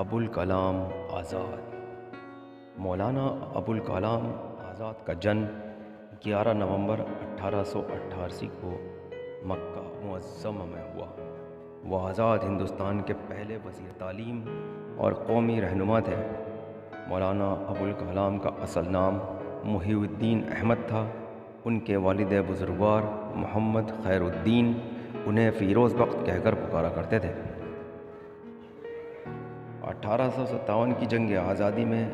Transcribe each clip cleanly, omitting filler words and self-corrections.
ابوالکلام آزاد۔ مولانا ابوالکلام آزاد کا جنم 11 نومبر 1888 کو مکہ معظمہ میں ہوا۔ وہ آزاد ہندوستان کے پہلے وزیر تعلیم اور قومی رہنما تھے۔ مولانا ابوالکلام کا اصل نام محی الدین احمد تھا۔ ان کے والد بزرگوار محمد خیر الدین انہیں فیروز بخت کہہ کر پکارا کرتے تھے۔ 1857 کی جنگ آزادی میں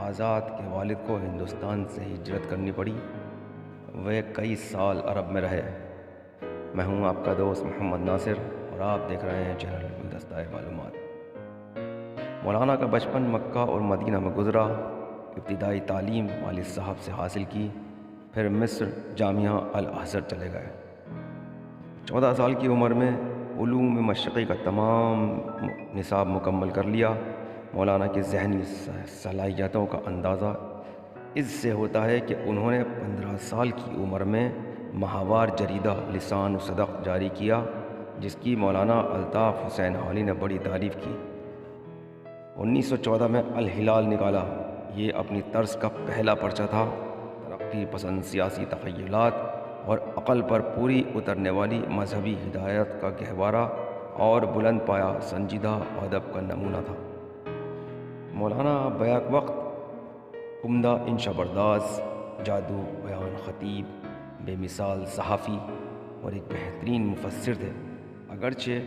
آزاد کے والد کو ہندوستان سے ہجرت کرنی پڑی۔ وہ کئی سال عرب میں رہے۔ میں ہوں آپ کا دوست محمد ناصر اور آپ دیکھ رہے ہیں چینل گلدستہ معلومات۔ مولانا کا بچپن مکہ اور مدینہ میں گزرا۔ ابتدائی تعلیم والد صاحب سے حاصل کی، پھر مصر جامعہ الازہر چلے گئے۔ 14 سال کی عمر میں علوم مشرقی کا تمام نصاب مکمل کر لیا۔ مولانا کی ذہنی صلاحیتوں کا اندازہ اس سے ہوتا ہے کہ انہوں نے 15 سال کی عمر میں ماہوار جریدہ لسان الصدق جاری کیا، جس کی مولانا الطاف حسین حالی نے بڑی تعریف کی۔ 1914 میں الہلال نکالا۔ یہ اپنی طرز کا پہلا پرچہ تھا۔ ترقی پسند سیاسی تخیلات اور عقل پر پوری اترنے والی مذہبی ہدایت کا گہوارہ اور بلند پایا سنجیدہ ادب کا نمونہ تھا۔ مولانا بیک وقت عمدہ انشا برداز، جادو بیان خطیب، بے مثال صحافی اور ایک بہترین مفسر تھے۔ اگرچہ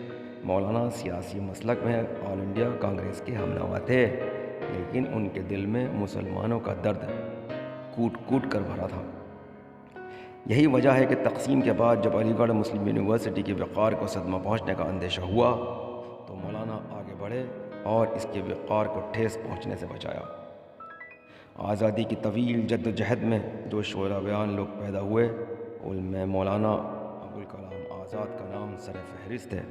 مولانا سیاسی مسلک میں آل انڈیا کانگریس کے ہمنوا تھے، لیکن ان کے دل میں مسلمانوں کا درد کوٹ کوٹ کر بھرا تھا۔ یہی وجہ ہے کہ تقسیم کے بعد جب علی گڑھ مسلم یونیورسٹی کے وقار کو صدمہ پہنچنے کا اندیشہ ہوا تو مولانا آگے بڑھے اور اس کے وقار کو ٹھیس پہنچنے سے بچایا۔ آزادی کی طویل جدوجہد میں جو شعلہ بیان لوگ پیدا ہوئے، ان میں مولانا ابوالکلام آزاد کا نام سر فہرست ہے۔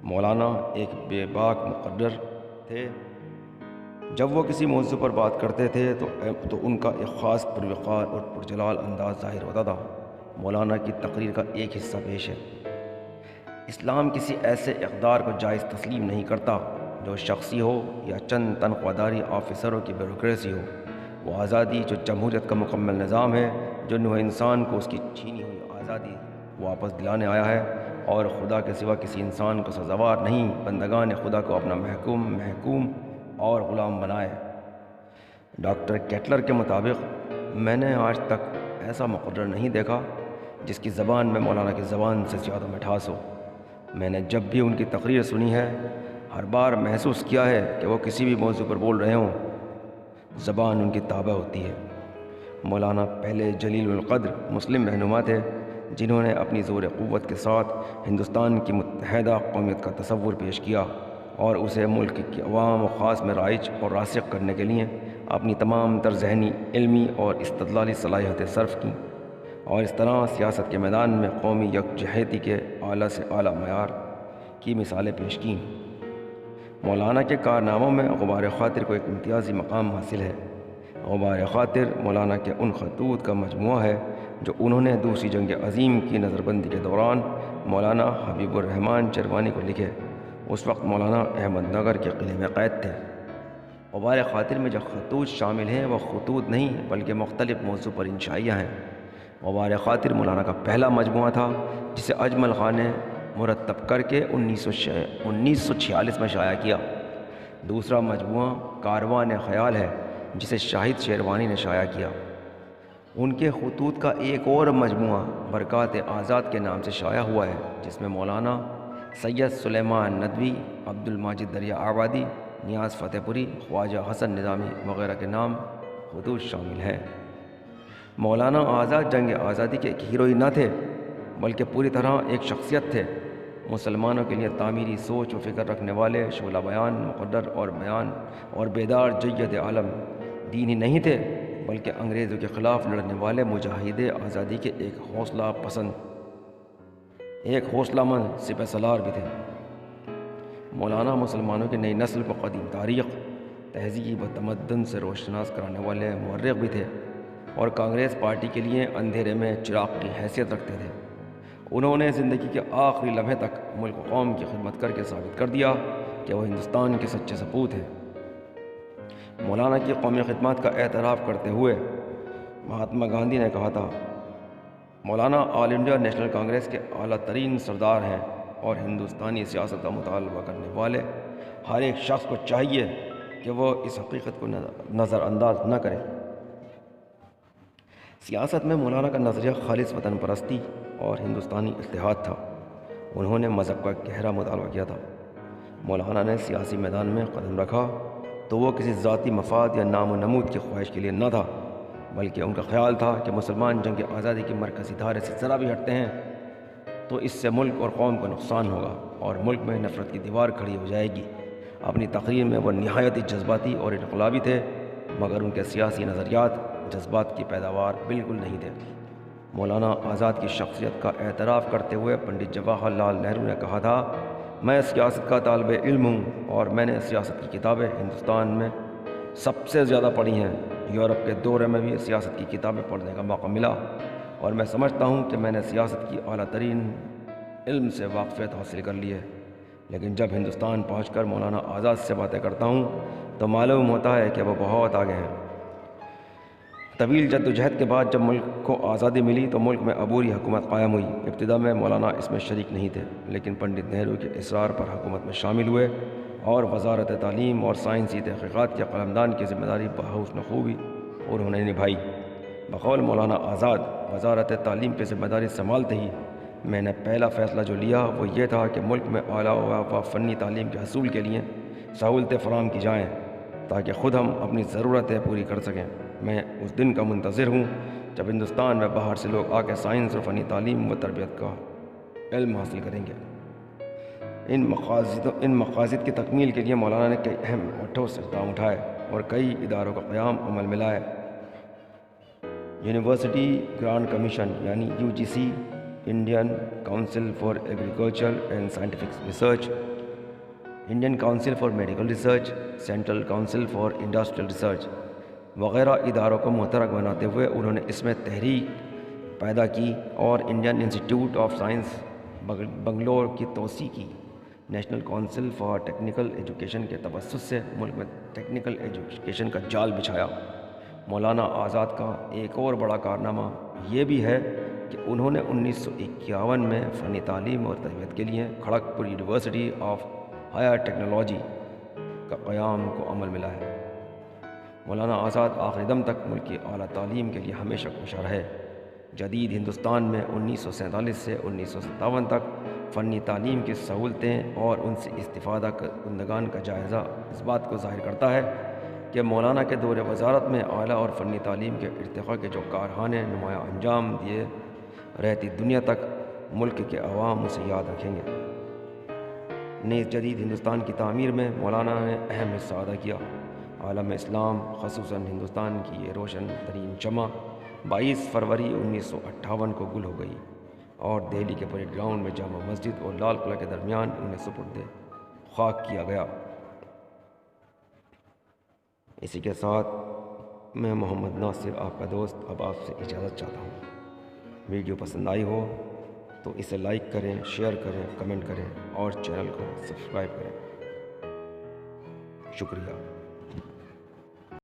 مولانا ایک بے باک مقرر تھے۔ جب وہ کسی موضوع پر بات کرتے تھے تو ان کا ایک خاص پروقار اور پرجلال انداز ظاہر ہوتا تھا۔ مولانا کی تقریر کا ایک حصہ پیش ہے۔ اسلام کسی ایسے اقدار کو جائز تسلیم نہیں کرتا جو شخصی ہو یا چند تنخواہ آفیسروں کی بیوروکریسی ہو۔ وہ آزادی جو جمہوریت کا مکمل نظام ہے، جو نوع انسان کو اس کی چھینی ہوئی آزادی واپس دلانے آیا ہے اور خدا کے سوا کسی انسان کو سزاوار نہیں، بندگان خدا کو اپنا محکوم اور غلام بنائے۔ ڈاکٹر کیٹلر کے مطابق میں نے آج تک ایسا مقرر نہیں دیکھا جس کی زبان میں مولانا کی زبان سے زیادہ مٹھاس ہو۔ میں نے جب بھی ان کی تقریر سنی ہے، ہر بار محسوس کیا ہے کہ وہ کسی بھی موضوع پر بول رہے ہوں، زبان ان کی تابع ہوتی ہے۔ مولانا پہلے جلیل القدر مسلم رہنما تھے جنہوں نے اپنی زور قوت کے ساتھ ہندوستان کی متحدہ قومیت کا تصور پیش کیا اور اسے ملک کی عوام و خاص میں رائج اور راسخ کرنے کے لیے اپنی تمام تر ذہنی، علمی اور استدلالی صلاحیتیں صرف کیں، اور اس طرح سیاست کے میدان میں قومی یکجہتی کے اعلیٰ سے اعلیٰ معیار کی مثالیں پیش کیں۔ مولانا کے کارناموں میں غبار خاطر کو ایک امتیازی مقام حاصل ہے۔ غبار خاطر مولانا کے ان خطوط کا مجموعہ ہے جو انہوں نے دوسری جنگ عظیم کی نظر بندی کے دوران مولانا حبیب الرحمن چروانی کو لکھے۔ اس وقت مولانا احمد نگر کے قلعے میں قید تھے۔ غبار خاطر میں جو خطوط شامل ہیں وہ خطوط نہیں بلکہ مختلف موضوع پر انشائیہ ہیں۔ غبار خاطر مولانا کا پہلا مجموعہ تھا جسے اجمل خان نے مرتب کر کے 1946 میں شائع کیا۔ دوسرا مجموعہ کاروان خیال ہے جسے شاہد شیروانی نے شائع کیا۔ ان کے خطوط کا ایک اور مجموعہ برکات آزاد کے نام سے شائع ہوا ہے، جس میں مولانا سید سلیمان ندوی، عبد الماجد دریا آبادی، نیاز فتح پوری، خواجہ حسن نظامی وغیرہ کے نام خطوط شامل ہیں۔ مولانا آزاد جنگ آزادی کے ایک ہیرو ہی نہ تھے بلکہ پوری طرح ایک شخصیت تھے۔ مسلمانوں کے لیے تعمیری سوچ و فکر رکھنے والے، شعلہ بیان مقرر اور بیان اور بیدار جید عالم دین ہی نہیں تھے بلکہ انگریزوں کے خلاف لڑنے والے مجاہد آزادی کے ایک حوصلہ مند سپہ سالار بھی تھے۔ مولانا مسلمانوں کی نئی نسل کو قدیم تاریخ، تہذیب و تمدن سے روشناس کرانے والے مورخ بھی تھے اور کانگریس پارٹی کے لیے اندھیرے میں چراغ کی حیثیت رکھتے تھے۔ انہوں نے زندگی کے آخری لمحے تک ملک و قوم کی خدمت کر کے ثابت کر دیا کہ وہ ہندوستان کے سچے سپوت ہیں۔ مولانا کی قومی خدمات کا اعتراف کرتے ہوئے مہاتما گاندھی نے کہا تھا، مولانا آل انڈیا نیشنل کانگریس کے اعلیٰ ترین سردار ہیں اور ہندوستانی سیاست کا مطالبہ کرنے والے ہر ایک شخص کو چاہیے کہ وہ اس حقیقت کو نظر انداز نہ کرے۔ سیاست میں مولانا کا نظریہ خالص وطن پرستی اور ہندوستانی اتحاد تھا۔ انہوں نے مذہب کا گہرا مطالبہ کیا تھا۔ مولانا نے سیاسی میدان میں قدم رکھا تو وہ کسی ذاتی مفاد یا نام و نمود کی خواہش کے لیے نہ تھا، بلکہ ان کا خیال تھا کہ مسلمان جنگ آزادی کی مرکزی دھارے سے ذرا بھی ہٹتے ہیں تو اس سے ملک اور قوم کو نقصان ہوگا اور ملک میں نفرت کی دیوار کھڑی ہو جائے گی۔ اپنی تقریر میں وہ نہایت ہی جذباتی اور انقلابی تھے، مگر ان کے سیاسی نظریات جذبات کی پیداوار بالکل نہیں تھے۔ مولانا آزاد کی شخصیت کا اعتراف کرتے ہوئے پنڈت جواہر لال نہرو نے کہا تھا، میں سیاست کا طالب علم ہوں اور میں نے سیاست کی کتابیں ہندوستان میں سب سے زیادہ پڑھی ہیں۔ یورپ کے دورے میں بھی سیاست کی کتابیں پڑھنے کا موقع ملا اور میں سمجھتا ہوں کہ میں نے سیاست کی اعلیٰ ترین علم سے واقفیت حاصل کر لی ہے، لیکن جب ہندوستان پہنچ کر مولانا آزاد سے باتیں کرتا ہوں تو معلوم ہوتا ہے کہ وہ بہت آگے ہیں۔ طویل جدوجہد کے بعد جب ملک کو آزادی ملی تو ملک میں عبوری حکومت قائم ہوئی۔ ابتدا میں مولانا اس میں شریک نہیں تھے، لیکن پنڈت نہرو کے اصرار پر حکومت میں شامل ہوئے اور وزارت تعلیم اور سائنسی تحقیقات کے قلمدان کی ذمہ داری بحسن خوبی انہوں نے نبھائی۔ بقول مولانا آزاد وزارت تعلیم کی ذمہ داری سنبھالتے ہی میں نے پہلا فیصلہ جو لیا وہ یہ تھا کہ ملک میں اعلیٰ و فنی تعلیم کے حصول کے لیے سہولتیں فراہم کی جائیں تاکہ خود ہم اپنی ضرورتیں پوری کر سکیں۔ میں اس دن کا منتظر ہوں جب ہندوستان میں باہر سے لوگ آ کے سائنس اور فنی تعلیم و تربیت کا علم حاصل کریں گے۔ ان مقاصد کی تکمیل کے لیے مولانا نے کئی اہم اور ٹھوس اقدام اٹھائے اور کئی اداروں کا قیام عمل میں لائے۔ یونیورسٹی گرانٹ کمیشن یعنی UGC، Indian council for agriculture and scientific research, Indian council for medical research, central council for industrial research وغیرہ اداروں کو محترک بناتے ہوئے انہوں نے اس میں تحریک پیدا کی اور Indian institute of science Bangalore کی توسیع کی۔ National council for technical education کے توسط سے ملک میں ٹیکنیکل ایجوکیشن کا جال بچھایا۔ مولانا آزاد کا ایک اور بڑا کارنامہ یہ بھی ہے کہ انہوں نے 1951 میں فنی تعلیم اور تربیت کے لیے Kharagpur university of higher technology کا قیام کو عمل میں لایا۔ مولانا آزاد آخری دم تک ملک کی اعلیٰ تعلیم کے لیے ہمیشہ کوشاں رہے۔ جدید ہندوستان میں 1947 سے 1957 تک فنی تعلیم کی سہولتیں اور ان سے استفادہ کنندگان کا جائزہ اس بات کو ظاہر کرتا ہے کہ مولانا کے دور وزارت میں اعلیٰ اور فنی تعلیم کے ارتقاء کے جو کارخانے نمایاں انجام دیے رہتی دنیا تک ملک کے عوام اسے یاد رکھیں گے۔ نیز جدید ہندوستان کی تعمیر میں مولانا نے اہم حصہ ادا کیا۔ عالم اسلام خصوصاً ہندوستان کی یہ روشن ترین شمع 22 فروری 1958 کو گل ہو گئی اور دہلی کے پریڈ گراؤنڈ میں جامع مسجد اور لال قلعہ کے درمیان انہیں سپرد خاک کیا گیا۔ اسی کے ساتھ میں محمد ناصر آپ کا دوست اب آپ سے اجازت چاہتا ہوں۔ ویڈیو پسند آئی ہو تو اسے لائک کریں، شیئر کریں، کمنٹ کریں اور چینل کو سبسکرائب کریں۔ شکریہ۔